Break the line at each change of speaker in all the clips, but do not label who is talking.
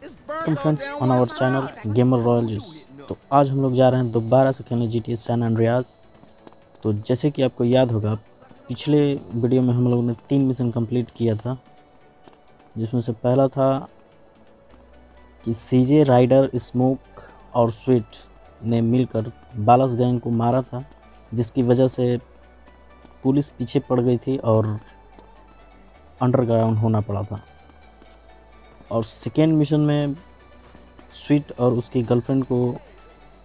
Welcome friends on our channel Gamer Royals. तो आज हम लोग जा रहे हैं दोबारा से खेलने GTA सैन एंड्रियास। तो जैसे कि आपको याद होगा, पिछले वीडियो में हम लोगों ने 3 मिशन कंप्लीट किया था, जिसमें से पहला था कि सीजे, राइडर, स्मोक और स्वीट ने मिलकर बालस गैंग को मारा था, जिसकी वजह से पुलिस पीछे पड़ गई थी और अंडरग्राउंड होना पड़ा था। और सेकेंड मिशन में स्वीट और उसकी गर्लफ्रेंड को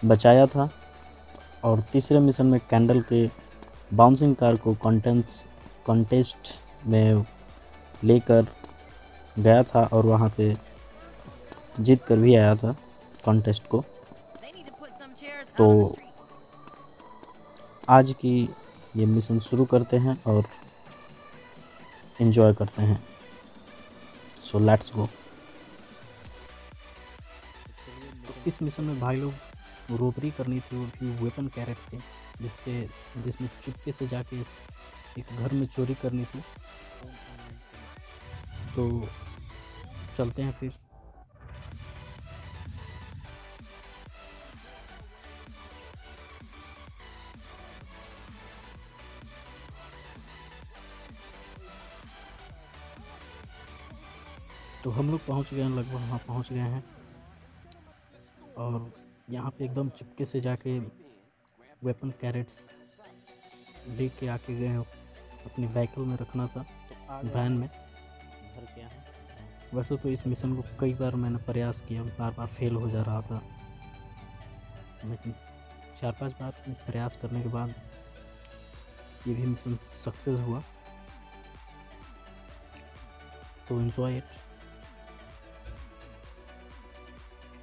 बचाया था। और तीसरे मिशन में कैंडल के बाउंसिंग कार को कॉन्टेस्ट में लेकर गया था और वहाँ पे जीत कर भी आया था कॉन्टेस्ट को। तो आज की ये मिशन शुरू करते हैं और एंजॉय करते हैं। So let's go. तो इस मिशन में भाई लोग रोबरी करनी थी, वो भी वेपन कैरेट्स के, जिसमें चुपके से जाके एक घर में चोरी करनी थी। तो चलते हैं फिर। तो हम लोग पहुंच गए हैं, लगभग वहाँ पहुंच गए हैं। और यहाँ पे एकदम चुपके से जाके वेपन कैरेट्स लेके आके गए हैं, अपनी व्हीकल में रखना था, वैन में। वैसे तो इस मिशन को कई बार मैंने प्रयास किया, बार बार फेल हो जा रहा था, लेकिन 4-5 बार प्रयास करने के बाद ये भी मिशन सक्सेस हुआ। तो एंजॉय इट।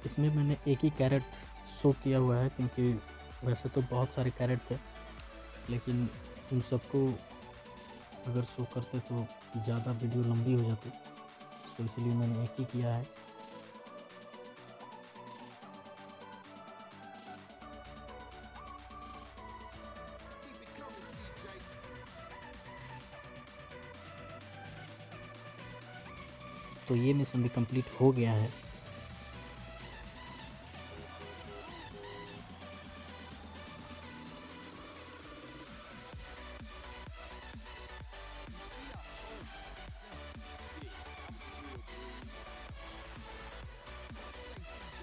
इसमें मैंने एक ही कैरेट शो किया हुआ है, क्योंकि वैसे तो बहुत सारे कैरेट थे, लेकिन उन सबको अगर शो करते तो ज़्यादा वीडियो लंबी हो जाती, तो इसलिए मैंने एक ही किया है। तो ये मिशन भी कंप्लीट हो गया है।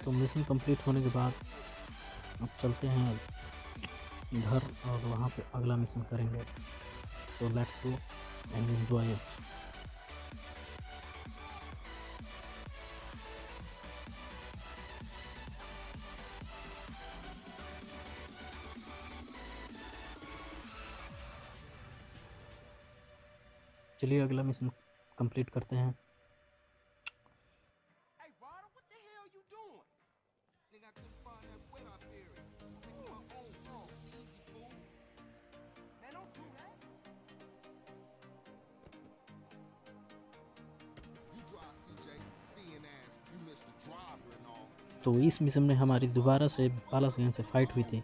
तो मिशन कंप्लीट होने के बाद अब चलते हैं घर और वहाँ पे अगला मिशन करेंगे। So let's go and enjoy it. चलिए अगला मिशन कंप्लीट करते हैं। तो इस मिशन में हमारी दोबारा से बालस गैंग से फाइट हुई थी।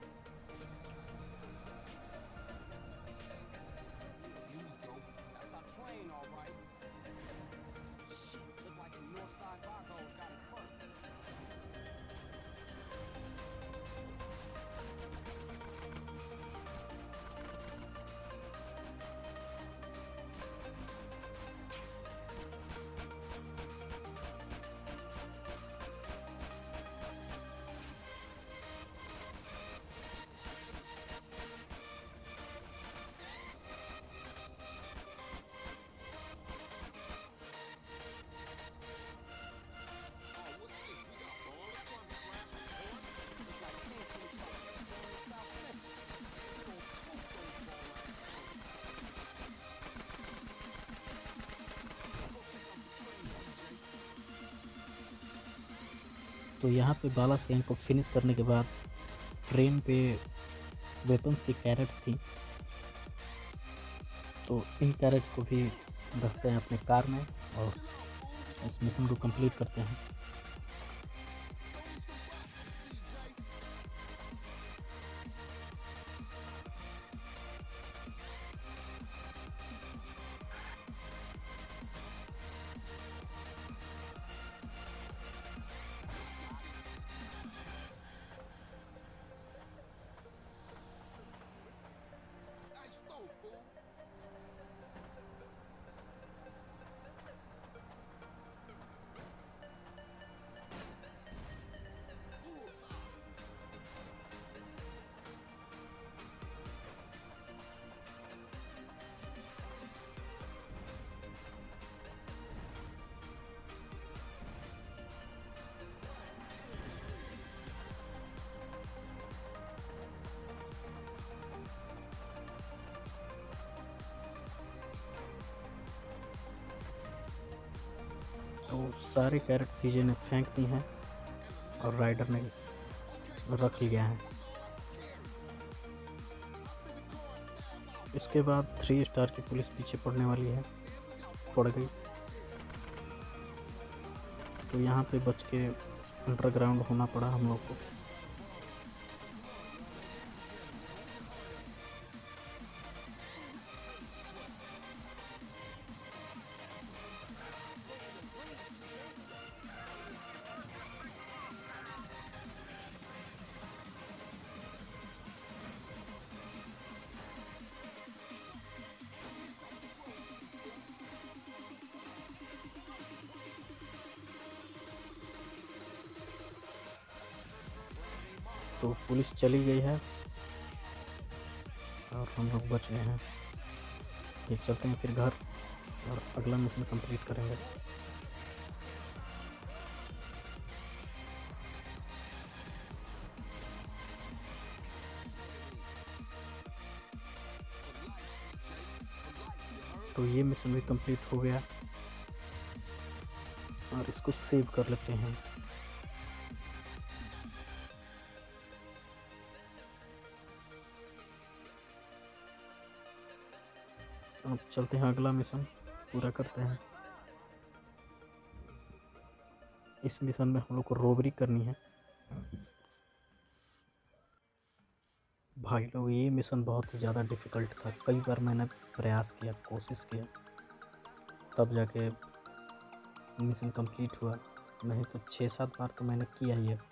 तो यहाँ पे बालस गैंग को फिनिश करने के बाद ट्रेन पे वेपन्स की कैरेट्स थी, तो इन कैरेट्स को भी रखते हैं अपने कार में और इस मिशन को कंप्लीट करते हैं। तो सारे कैरेट सीजे ने फेंक दी हैं और राइडर ने रख लिया है। इसके बाद 3 स्टार की पुलिस पीछे पड़ने वाली है, पड़ गई। तो यहाँ पे बच के अंडरग्राउंड होना पड़ा हम लोग को। तो पुलिस चली गई है और हम लोग बच गए हैं। फिर चलते हैं फिर घर और अगला मिशन कंप्लीट करेंगे। तो ये मिशन भी कंप्लीट हो गया और इसको सेव कर लेते हैं। अब चलते हैं अगला मिशन पूरा करते हैं। इस मिशन में हम लोग को रोबरी करनी है। भाई लोग ये मिशन बहुत ही ज़्यादा डिफ़िकल्ट था। कई बार मैंने प्रयास किया, कोशिश किया, तब जाके मिशन कंप्लीट हुआ, नहीं तो 6-7 बार तो मैंने किया ही है।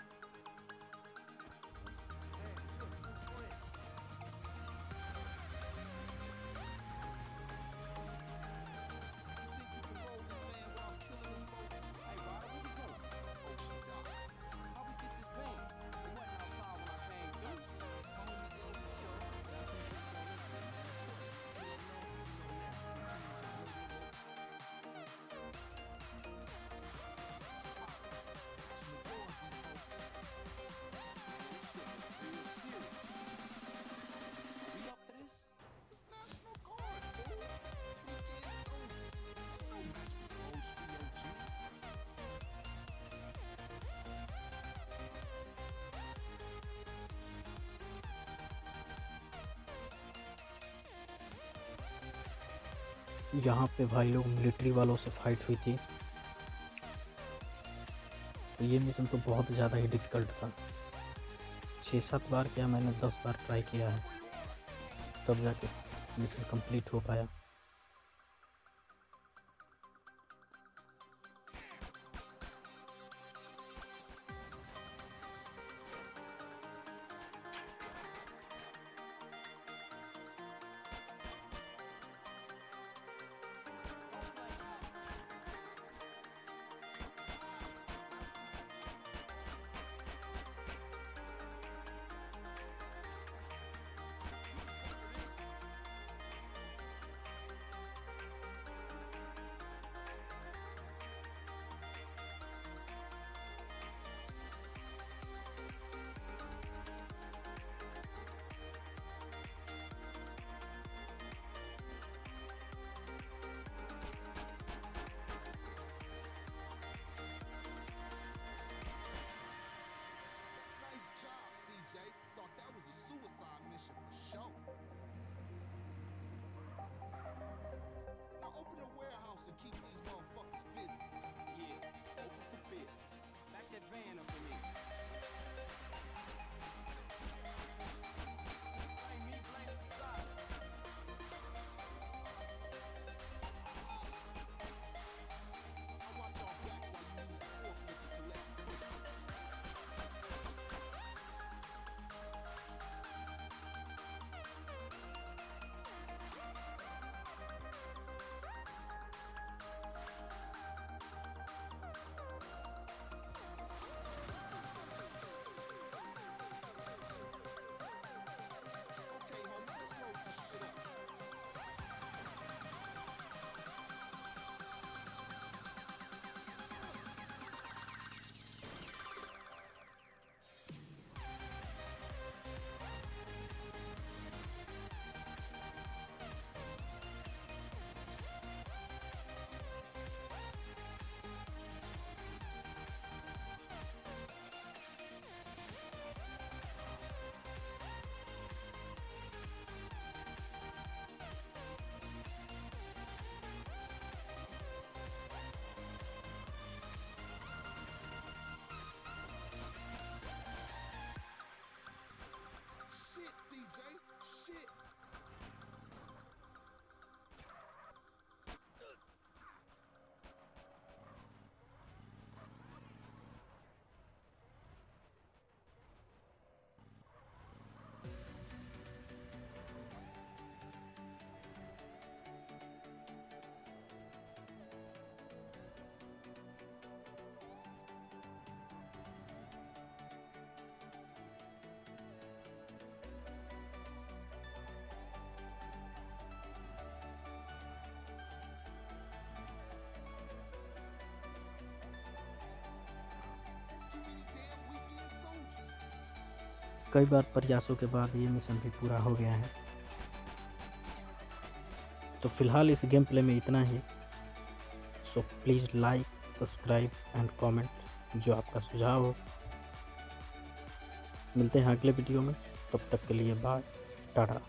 यहाँ पे भाई लोग मिलिट्री वालों से फाइट हुई थी। तो ये मिशन तो बहुत ज़्यादा ही डिफ़िकल्ट था। 6-7 बार क्या, मैंने 10 बार ट्राई किया है, तब जाके मिशन कंप्लीट हो पाया। कई बार प्रयासों के बाद ये मिशन भी पूरा हो गया है। तो फिलहाल इस गेम प्ले में इतना ही। So please like, subscribe and comment जो आपका सुझाव हो। मिलते हैं अगले वीडियो में, तब तक के लिए बाय, टाटा।